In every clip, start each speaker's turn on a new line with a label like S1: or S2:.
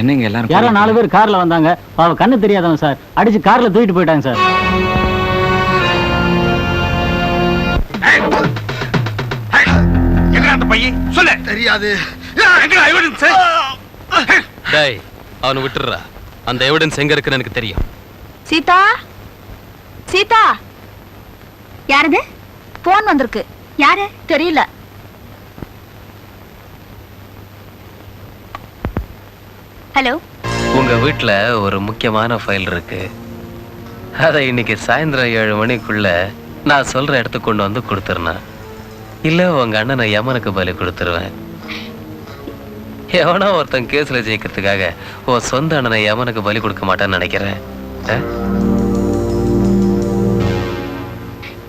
S1: என்னங்க எல்லாரும்
S2: யாரோ 4 பேர் கார்ல வந்தாங்க. அவ கண்ணு தெரியாதவன் சார். அடிச்சு கார்ல தூக்கிட்டு போயிட்டாங்க சார்.
S3: எங்க அந்த பையன் சொல்லு. தெரியாது. எங்க எவிடன்ஸ்?
S4: டேய் அவனை விட்டுறா. அந்த எவிடன்ஸ் எங்க இருக்குன்னு எனக்கு தெரியும்.
S5: சீதா, சீதா, யாரது? போன் வந்திருக்கு. யாரு தெரியல. ஹலோ.
S4: உங்க வீட்டுல ஒரு முக்கியமான ஃபைல் இருக்கு. அதை இன்னைக்கு சாயந்தரம் 7 மணிக்குள்ள நான் சொல்ற இடத்துக்கு கொண்டு வந்து கொடுத்துருந்தேன். இல்ல உங்க அண்ணனை யமனுக்கு பலி கொடுத்துருவேன். எவனோ ஒருத்தன் கேஸ்ல ஜெயிக்கிறதுக்காக உன் சொந்த அண்ணனை யமனுக்கு பலி கொடுக்க மாட்டேன்னு நினைக்கிறேன்.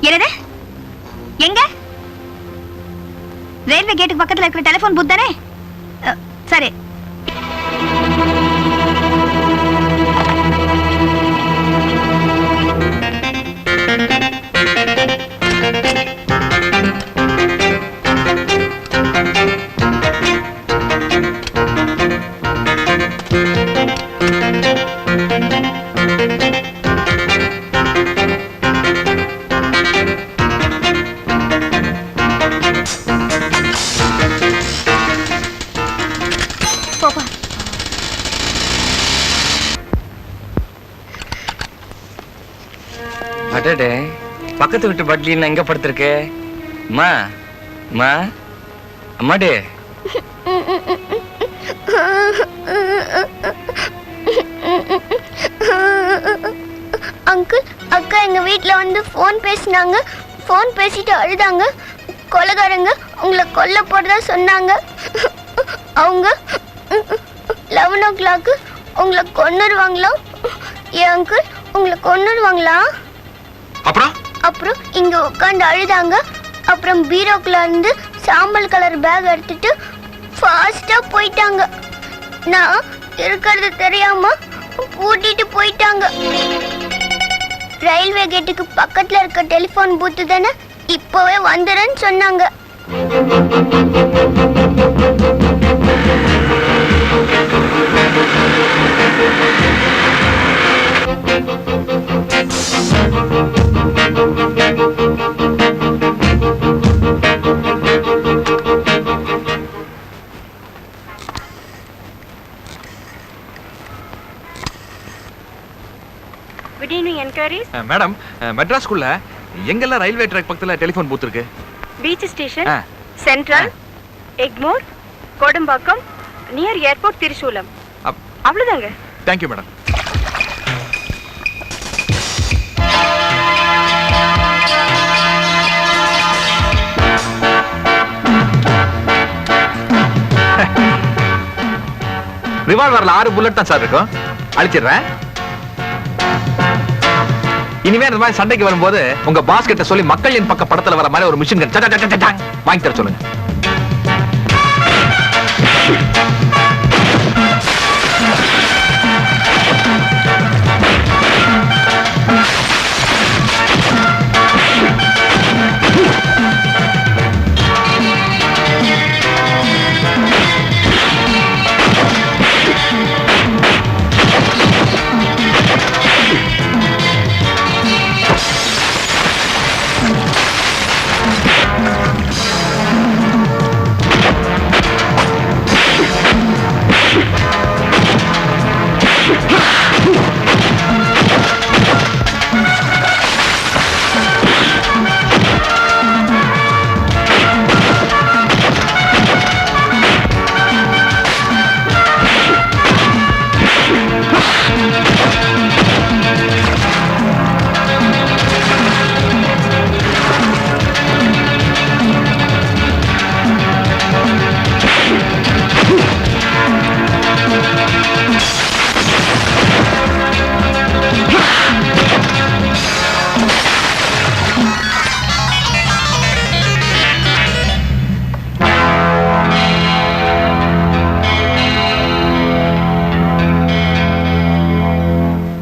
S5: என்னது? எங்க? ரயில்வே கேட்டுக்கு பக்கத்துல இருக்கிற டெலிபோன் பூத் தானே? சரி.
S1: அடடே, பக்கத்து வீட்டு பட்லின்னு எங்க படுத்திருக்கு? அம்மா, அம்மா, அம்மாடே.
S6: அங்கிள், அக்கா எங்க வீட்ல வந்து போன் பேசினாங்க. போன் பேசிட்டு அழுதாங்க. கொலைகாரங்க உங்களை கொல்ல போறதா சொன்னாங்க. அவங்க 11 o'clock உங்களை கொன்னுடுவாங்களா? ஏன் அங்கிள், உங்களை கொன்னுடுவாங்களா? அப்புறம் இங்க உட்காந்து அழுதாங்க. அப்புறம் பீரோக்குள்ள இருந்து சாம்பல் கலர் பேக் எடுத்துட்டு ஃபாஸ்டா போயிட்டாங்க. நான் இருக்கிறது தெரியாம பூட்டிட்டு போயிட்டாங்க. ரயில்வே கேட்டுக்கு பக்கத்துல இருக்க டெலிபோன் பூத்து தானே, இப்பவே வந்துறேன்னு சொன்னாங்க.
S3: மேடம், மெட்ராஸ்குள்ள எங்கெல்லாம் ரயில்வே ட்ராக் பக்கத்துல டெலிபோன் பூத் இருக்கு?
S7: Beach station, central, Egmore, Kodambakkam, near airport, Tirusulam. அவ்வளவுதாங்க.
S3: Thank you madam. ரிவால்வர்ல 6 புல்லட் தான் சார் இருக்கும். அழிச்சிடுறேன். இனிமே இந்த மாதிரி சண்டைக்கு வரும்போது உங்க பாஸ் கிட்ட சொல்லி மக்கள் என் பக்க படத்துல வர மாதிரி ஒரு மிஷின் கன் வாங்கி தர சொல்லுங்க.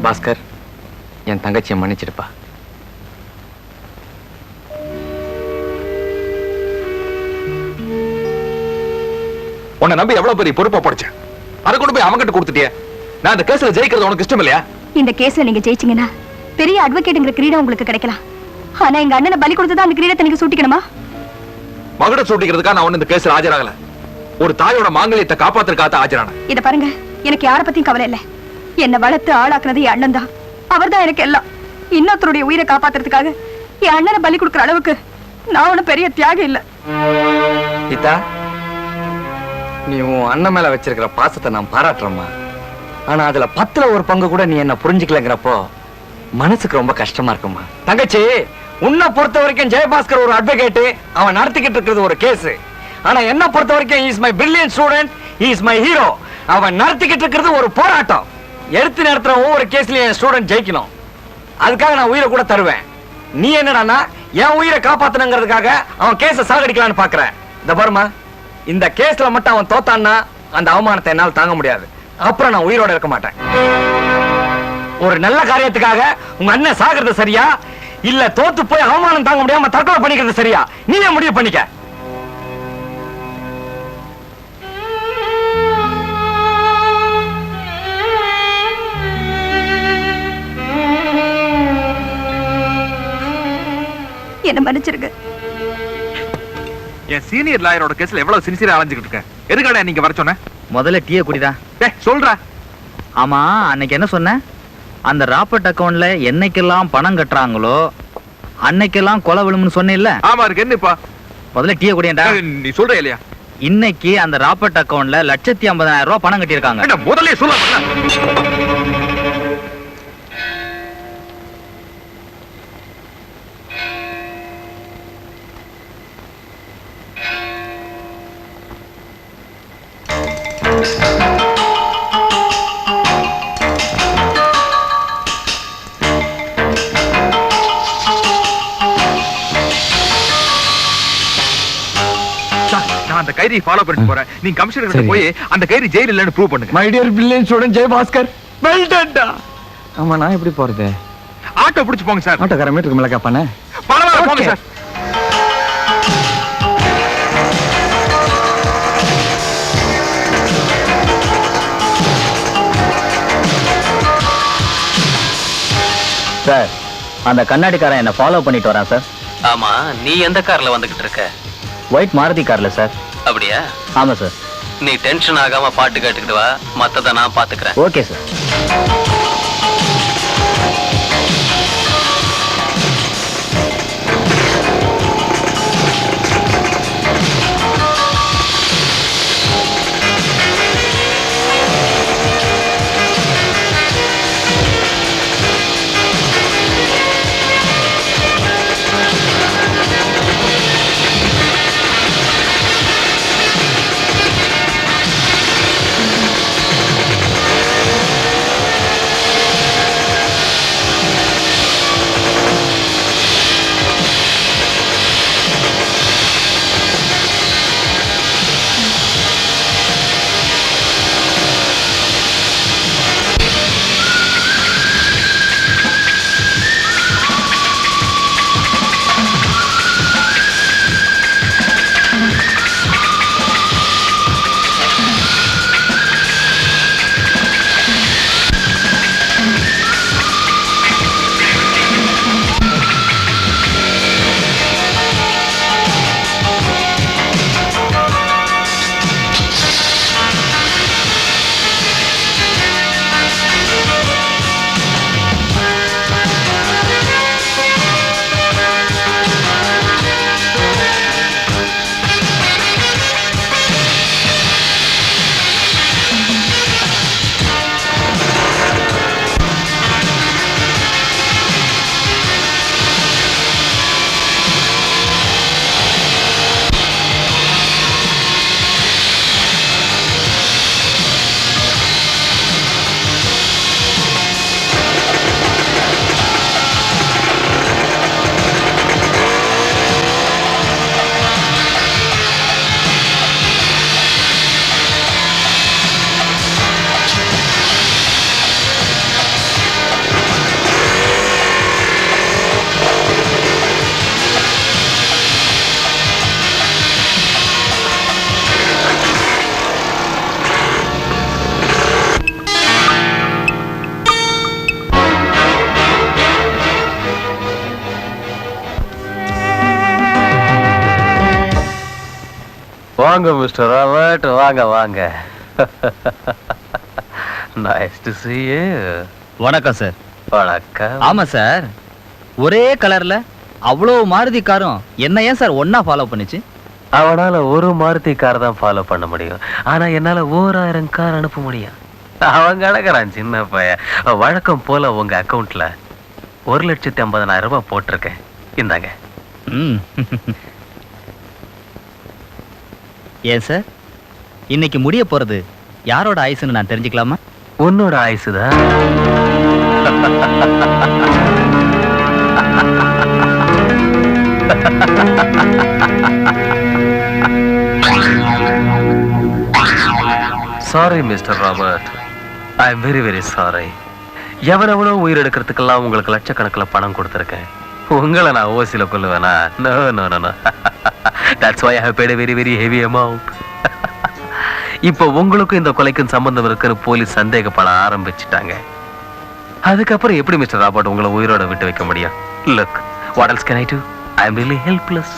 S3: பாஸ்கர், என் தங்கச்சியை மன்னிச்சிடுப்பா. உன்னை நம்பி எவ்வளவு பெரிய பொறுப்பா போடுச்சேன். அதை கொண்டு போய் அவங்கிட்ட கொடுத்துட்டியே. நான் இந்த கேஸ்ல ஜெயிக்கிறது உனக்கு இஷ்டம் இல்லையா?
S5: இந்த கேஸ்ல நீங்க ஜெயிச்சீங்கன்னா பெரிய அட்வொகேட்ங்கிற கிரீடம் உங்களுக்கு கிடைக்கலாம். ஆனா எங்க அண்ணனை பலி கொடுத்துதான் அந்த கிரீடத்தை நீங்க சூட்டிக்கணுமா?
S3: மகுட சூட்டிக்கிறதுக்காக நான் ஒண்ணு இந்த கேஸ்ல ஆஜராகல. ஒரு தாயோட மாங்கல்யத்தை காப்பாத்துறதுக்காக ஆஜரான.
S5: இத பாருங்க, எனக்கு யார பத்தியும் கவலை இல்ல. என்ன வளர்த்து ஆளாக்குனது என் அண்ணன் தான். அவர்தான் எனக்கு எல்லாம். இன்னொருத்தருடைய உயிரை காப்பாத்துறதுக்காக என் அண்ணனை பலி கொடுக்குற அளவுக்கு நான் ஒன்னும் பெரிய தியாகம் இல்ல.
S1: கீதா, நீ உன் அண்ணன் மேல வச்சிருக்கிற பாசத்தை நான் பாராட்டுறேம்மா. ஆனா அதுல 10ல ஒரு பங்கு கூட நீ என்ன புரிஞ்சுக்கலங்கிறப்போ மனசுக்கு ரொம்ப கஷ்டமா இருக்குமா. தங்கச்சி, உன்னை பொறுத்த வரைக்கும் ஜெயபாஸ்கர் ஒரு அட்வொகேட், அவன் நடத்திக்கிட்டு இருக்கிறது ஒரு கேஸ். ஆனா என்ன பொறுத்த வரைக்கும் is my brilliant student, is my hero. அவன் நடத்திக்கிட்டு இருக்கிறது ஒரு போராட்டம். எடுத்து நடத்துற ஒவ்வொரு கேஸ்லயும் என் ஸ்டூடெண்ட் ஜெயிக்கணும். அதுக்காக நான் உயிரை கூட தருவேன். நீ என்னடான்னா என் உயிரை காப்பாத்தணுங்கிறதுக்காக அவன் கேஸ சாகடிக்கலான்னு பாக்குற. இந்த பாருமா, இந்த கேஸ்ல மட்டும் அவன் தோத்தான்னா அந்த அவமானத்தை என்னால் தாங்க முடியாது. அப்புறம் நான் உயிரோட இருக்க மாட்டேன். ஒரு நல்ல காரியத்துக்காக உங்க அண்ணன் சாகிறது சரியா, இல்ல தோத்து போய் அவமானம் தாங்க முடியாம தற்கொலை பண்ணிக்கிறது சரியா? நீயே முடிவு பண்ணிக்க.
S5: என்ன மன்னிச்சிருங்க.
S3: என் சீனியர் லாயரோட கேஸ்ல எவ்வளவு சின்சியரா அலைஞ்சுக்கிட்டு இருக்கேன். எதுக்காக நீங்க வர சொன்ன?
S8: முதல்ல டீயை குடிதான்.
S3: சொல்றா.
S8: ஆமா, அன்னைக்கு என்ன சொன்ன? அந்த ராபர்ட் அக்கவுண்ட்ல என்னைக்கெல்லாம் பணம் கட்டுறாங்களோ அன்னைக்கெல்லாம் கொலை விழும்னு சொன்னேன்ல.
S3: ஆமா, இருக்கு. என்னப்பா?
S8: முதல்ல டீயை குடியேன்டா.
S3: நீ சொல்ற இல்லையா?
S8: இன்னைக்கு அந்த ராபர்ட் அக்கவுண்ட்ல 1,50,000 ரூபாய் பணம் கட்டியிருக்காங்க.
S3: முதல்ல சொல்ல. அந்த கைதி ஃபாலோ பண்ணிட்டு போறேன். நீங்க கமிஷனர் கிட்ட போய் அந்த கைதி ஜெயில் இல்லன்னு ப்ரூவ் பண்ணுங்க.
S1: My dear brilliant student Jayabaskar, well டன்டா. ஆமா, நான் எப்படி போறது?
S3: ஆட்டோ பிடிச்சு போங்க சார்.
S1: ஆட்டோக்கார மீட்டருக்கு மேல காப்பானே.
S3: பரவாயில்ல, போங்க சார்.
S2: சார், அந்த கண்ணாடிக்காரன் என்ன ஃபாலோ பண்ணிட்டு வரான் சார்.
S4: ஆமா, நீ எந்த கார்ல வந்துகிட்டு இருக்க?
S2: ஒயிட் மாருதி கார்ல சார்.
S4: அப்படியா?
S2: ஆமா சார்.
S4: நீ டென்ஷன் ஆகாம பாட்டு கேட்டுக்கிட்டு வா, மத்தத நான் பாத்துக்கிறேன்.
S2: Okay sir.
S4: வாங்க மிஸ்டர் ராபர்ட், வாங்க வாங்க. Nice to see you.
S8: வணக்கம் சார்.
S4: வணக்கம்.
S8: ஆமா சார், ஒரே கலர்ல அவ்வளோ மாருதி காரும் என்ன ஏன் சார் ஒன்னா ஃபாலோ பண்ணுச்சு?
S4: அவனால ஒரு மாருதி கார் தான் ஃபாலோ பண்ண முடியும், ஆனா என்னால 1000 கார் அனுப்ப முடியும். அவங்க அழகிறான் சின்ன பையன். வழக்கம் போல உங்க அக்கவுண்ட்ல 1,50,000 ரூபாய் போட்டிருக்கேன், இந்தாங்க.
S8: ம். ஏன் சார், இன்னைக்கு முடிய போறது யாரோட ஆயுசுன்னு நான் தெரிஞ்சுக்கலாமா?
S4: உன்னோட ஆயுசுதான். Sorry mister Robert, I am very very sorry. எவனவனோ உயிர் எடுக்கிறதுக்கெல்லாம் உங்களுக்கு லட்சக்கணக்கில் பணம் கொடுத்துருக்கேன். உங்களை நான் ஓசில கொல்லுவேனா? No no no. That's why I have paid a very very heavy amount. இப்போ உங்களுக்கும் இந்த கொலைக்கும் சம்பந்தம் இருக்குன்னு போலீஸ் சந்தேகப்பட ஆரம்பிச்சிட்டாங்க. அதுக்கப்புறம் எப்படி மிஸ்டர் ராபர்ட் உங்களை உயிரோட விட்டு வைக்க முடியும்? Look, what else can I do? I am really helpless.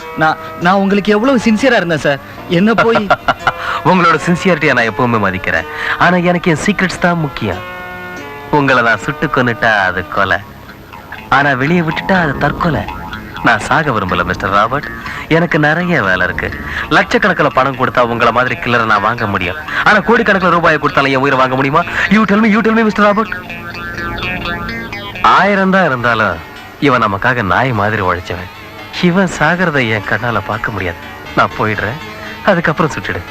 S8: நான் உங்களுக்கு எவ்வளவு சின்சியரா இருந்தேன் சார், என்ன போய்
S4: உங்களோட சின்சியாரிட்டியை நான் எப்பவுமே மதிக்கிறேன், ஆனா எனக்கு என் சீக்ரெட்ஸ் தான் முக்கியம். உங்களை நான் சுட்டு கொன்னுட்டா அது கொலை, ஆனா வெளியே விட்டுட்டா அது தற்கொலை. நான் சாக விரும்பல மிஸ்டர் ராபர்ட், எனக்கு நிறைய வேலை இருக்கு. லட்சக்கணக்கில் பணம் கொடுத்தா உங்களை மாதிரி கில்லரை நான் வாங்க முடியும், ஆனா கோடிக்கணக்கில் ரூபாயை கொடுத்தாலும் என் உயிரை வாங்க முடியுமா? You tell me mister Robert. 1000 தான் இருந்தாலும் இவன் நமக்காக நாய் மாதிரி உழைச்சவன். இவன் சாகிறத என் கண்ணால பார்க்க முடியாது. நான் போயிடுறேன், அதுக்கப்புறம் சுட்டுடு.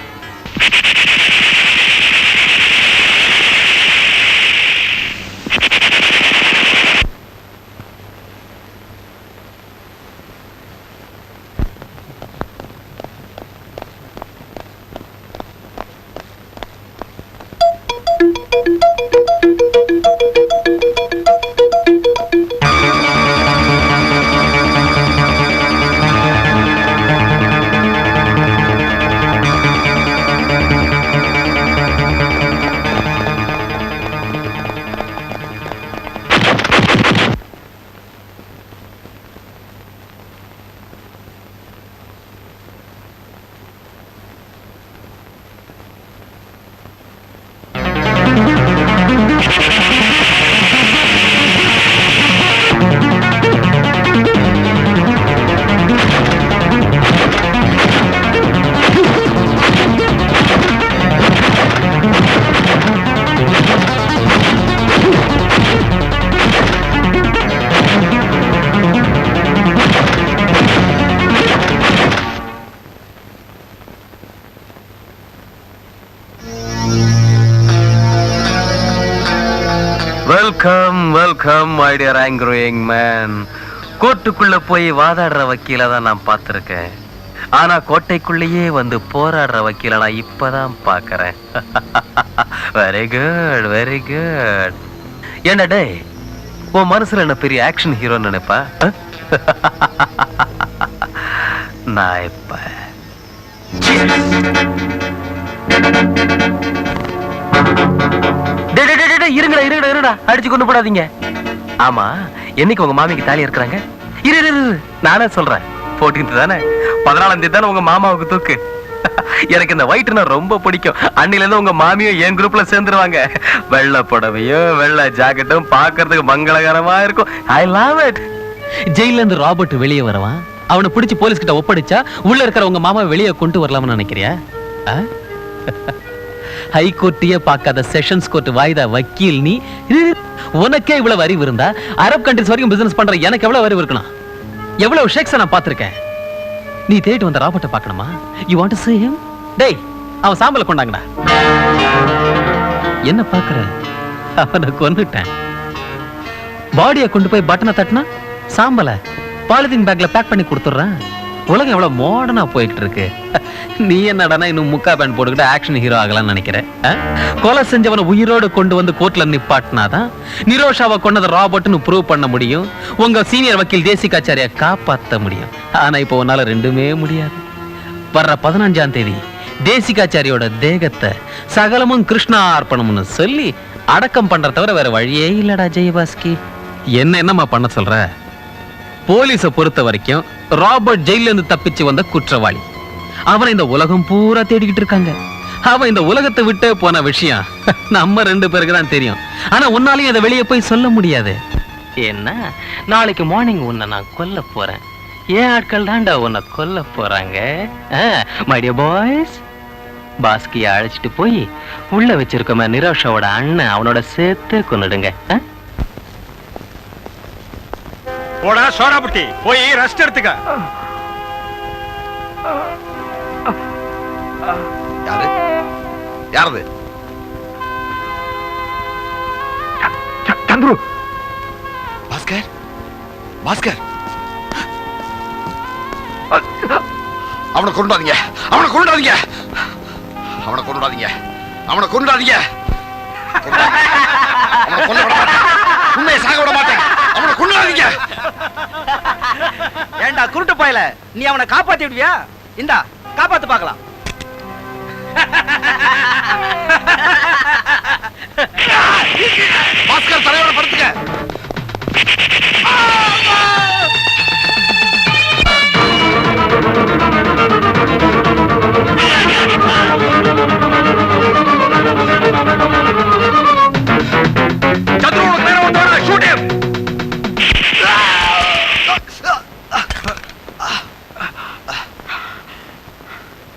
S4: Welcome my dear angry young man. கோர்ட்டுக்குள்ள போய் வாதாடுற வக்கீல தான் நான் பார்த்திருக்கேன், ஆனா கோட்டைக்குள்ளேயே வந்து போராடுற வக்கீல நான் இப்பதான் பார்க்கறேன். Very good very good. ஏண்டா டே, உன் மனசுல என்ன பெரிய ஆக்ஷன் ஹீரோன்னு நினைப்பா? நான் இப்ப இருங்கடா, அடிச்சு கொண்டு போடாதீங்க. ஆமா, என்னைக்கு உங்க மாமிக்கு தாலி இருக்கிறாங்க? இரு நானே சொல்றேன். 14th தானே, 14ஆம் தேதி தானே உங்க மாமாவுக்கு தூக்கு. எனக்கு இந்த ஒயிட்னா ரொம்ப பிடிக்கும். அன்னில இருந்து உங்க மாமியும் என் குரூப்ல சேர்ந்துருவாங்க. வெள்ளை புடவையும் வெள்ளை ஜாக்கெட்டும் பாக்குறதுக்கு மங்களகரமா இருக்கும். I love it.
S9: ஜெயில இருந்து ராபர்ட் வெளியே வரவான், அவனை பிடிச்சி போலீஸ் கிட்ட ஒப்படைச்சா உள்ள இருக்கிற உங்க மாமா வெளியே கொண்டு வரலாம்னு நினைக்கிறியா? ஹைகோர்ட்டையே பார்க்காத செஷன்ஸ் கோர்ட் வாய்தா வக்கீல் நீ. உனக்கே இவ்வளவு அறிவு இருந்தா அரப் கண்ட்ரிஸ் வரைக்கும் பிசினஸ் பண்ற எனக்கு எவ்வளவு அறிவு இருக்கணும்? எவ்வளவு ஷேக்ஸ் நான் பார்த்திருக்கேன். நீ தேடிட்டு வந்த ராபர்ட்டை பார்க்கணுமா? You want to see him? டேய், அவன் சாம்பலை கொண்டாங்கடா. என்ன பார்க்கற? அவனை கொன்னுட்டேன். பாடியை கொண்டு போய் பட்டனை தட்டினா சாம்பலை பாலிதீன் பேக்ல பேக் பண்ணி கொடுத்துட்றேன். உலகம் எவ்வளவு மாடர்னா போயிட்டு இருக்கு. நீ என்னடா இன்னும் முக்கா பேண்ட் போட்டுக்கிட்டு ஆக்ஷன் ஹீரோ ஆகலாம்னு நினைக்கிற? கொலை செஞ்சவனை உயிரோடு கொண்டு வந்து கோர்ட்ல நிப்பாட்டினாதான் நிரோஷாவை கொண்டதை ராபர்ட்னு ப்ரூவ் பண்ண முடியும். உங்க சீனியர் வக்கீல் தேசிகாச்சாரியை காப்பாற்ற முடியும். ஆனா இப்போ உன்னால ரெண்டுமே முடியாது. வர்ற 15ஆம் தேதி தேசிகாச்சாரியோட தேகத்தை சகலமும் கிருஷ்ணா அர்ப்பணம்னு சொல்லி அடக்கம் பண்ற தவிர வேற வழியே இல்லடா ஜெயபாஸ்கி. என்னம்மா பண்ண சொல்ற? போலீஸை பொறுத்த வரைக்கும் ராபர்ட் ஜெயில இருந்து தப்பிச்சு வந்த குற்றவாளி. அவனை இந்த உலகம் பூரா தேடிக்கிட்டு இருக்காங்க. அவன் இந்த உலகத்தை விட்டு போன விஷயம் நம்ம 2 பேருக்கு தான் தெரியும். ஆனா உன்னாலையும் அதை வெளியே போய் சொல்ல முடியாது. என்ன, நாளைக்கு மார்னிங் உன்னை நான் கொல்ல போறேன். ஏன் ஆட்கள் தான்டா உன்னை கொல்ல போறாங்க. மை டியர் பாய்ஸ், பாஸ்கியை அழைச்சிட்டு போய் உள்ள வச்சிருக்கோமே நிரோஷாவோட அண்ணன், அவனோட சேர்த்து கொன்னுடுங்க.
S10: போடா சோடாபுட்டி, போய் ரெஸ்ட் எடுத்துக்க.
S3: யாரு யாரது?
S10: சந்துரு.
S3: பாஸ்கர், பாஸ்கர், அவனை கொண்டாதீங்க, அவனை கொண்டாதீங்க, அவனை கொண்டாதீங்க, அவனை கொண்டாதீங்க. அவனை கொல்ல விட மாட்டேன், உண்மையை சாக விட மாட்டேன். அவனை கொண்டாதீங்க.
S8: ஏண்டா குருட்டு போயல, நீ அவனை காப்பாத்தி விடுவியா? இந்தா காப்பாத்து பார்க்கலாம்.
S3: பாஸ்கர் தலைவரை படுத்துக்க. சத்ரு உனக்கு நேரம் வந்தோட ஷூட் ஹிம்.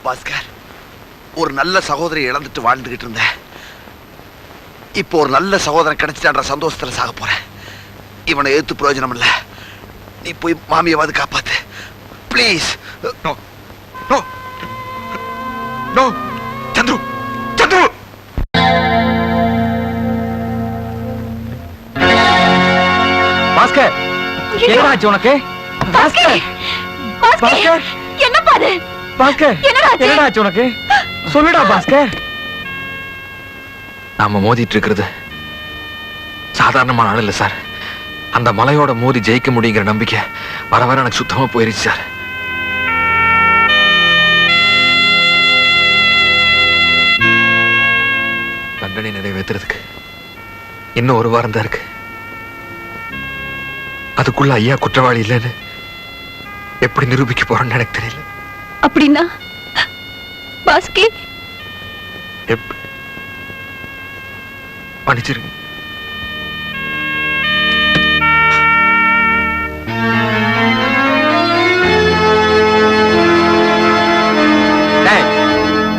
S3: பாஸ்கர், ஒரு நல்ல சகோதரி இழந்துட்டு வாழ்ந்துகிட்டு இருந்தேன். இப்போ ஒரு நல்ல சகோதரன் கிடைச்சிட்டான்ற சந்தோஷத்துல சாக போறேன். இவனை எதிர்த்து பிரயோஜனம் இல்ல. நீ போய் மாமியாவது காப்பாத்து please. No no no Chandru, Chandru.
S1: Baskar, என்னடாச்சு உனக்கு? பாஸ்கர், பாஸ்கர்,
S5: என்னப்பா அது?
S1: பாஸ்கர், என்னடாச்சு உனக்கு? சொல்லுடா பாஸ்கர்.
S3: நாம மோதிட்டு இருக்கிறது சாதாரணமான ஆள் இல்ல சார். அந்த மலையோட மோதி ஜெயிக்க முடியுங்கிற நம்பிக்கை வர வர எனக்கு சுத்தமா போயிருச்சு சார். தண்டனை நிறைவேற்றுறதுக்கு இன்னும் 1 வாரம் தான் இருக்கு. அதுக்குள்ள ஐயா குற்றவாளி இல்லைன்னு எப்படி நிரூபிக்க போறோம்னு எனக்கு தெரியல.
S5: அப்படின்னா பாஸ்கி
S3: மன்னிச்சிருங்க.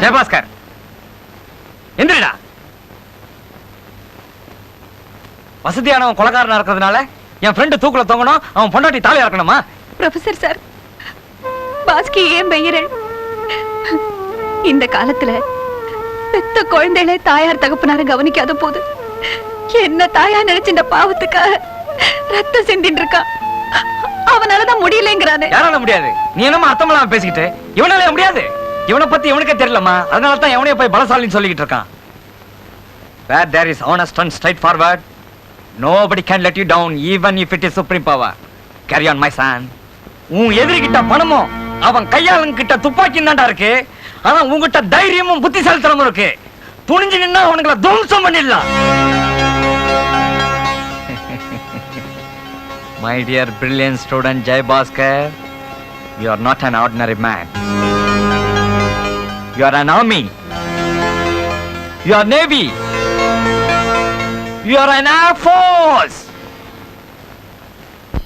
S1: ஜெயபாஸ்கர், எந்திரிடா. வசதியானவன் கொலைகாரனா இருக்கிறதுனால என் ஃப்ரெண்டு தூக்குல தொங்கணும், அவன் பொண்டாட்டி தாலி இறக்கணுமா?
S5: ப்ரொஃபசர் சார், பாஸ்கி ஏன் பெயரன்? இந்த காலத்துல பெத்த குழந்தைகளை தாயார் தகப்பனார கவனிக்காத போது என்ன தாயா நினைச்சு இந்த பாவத்துக்காக ரத்தம் சிந்தின்னு இருக்கா. அவனாலதான் முடியலங்கிறானே.
S1: யாரால முடியாது? நீ என்னமா அர்த்தமெல்லாம் பேசிக்கிட்டு? இவனால முடியாது. இவனை பத்தி இவனுக்கே தெரியலமா, அதனால தான் எவனையே போய் பலசாலின்னு சொல்லிக்கிட்டு இருக்கான். Where there is honest and straightforward, nobody can let you down, even if it is supreme power. Carry on, my son. உன் எதிரிகிட்ட பணமும் அவன் கையாளங்கிட்ட துப்பாக்கி தான்டா இருக்கு. ஆனா உங்ககிட்ட தைரியமும் புத்திசாலித்தனமும் இருக்கு. துணிஞ்சு நின்னா அவனுங்களை துவம்சம் பண்ணிடலாம். My dear brilliant student Jay Bhaskar, you are not an ordinary man. You are an army. You are navy. You are an air force.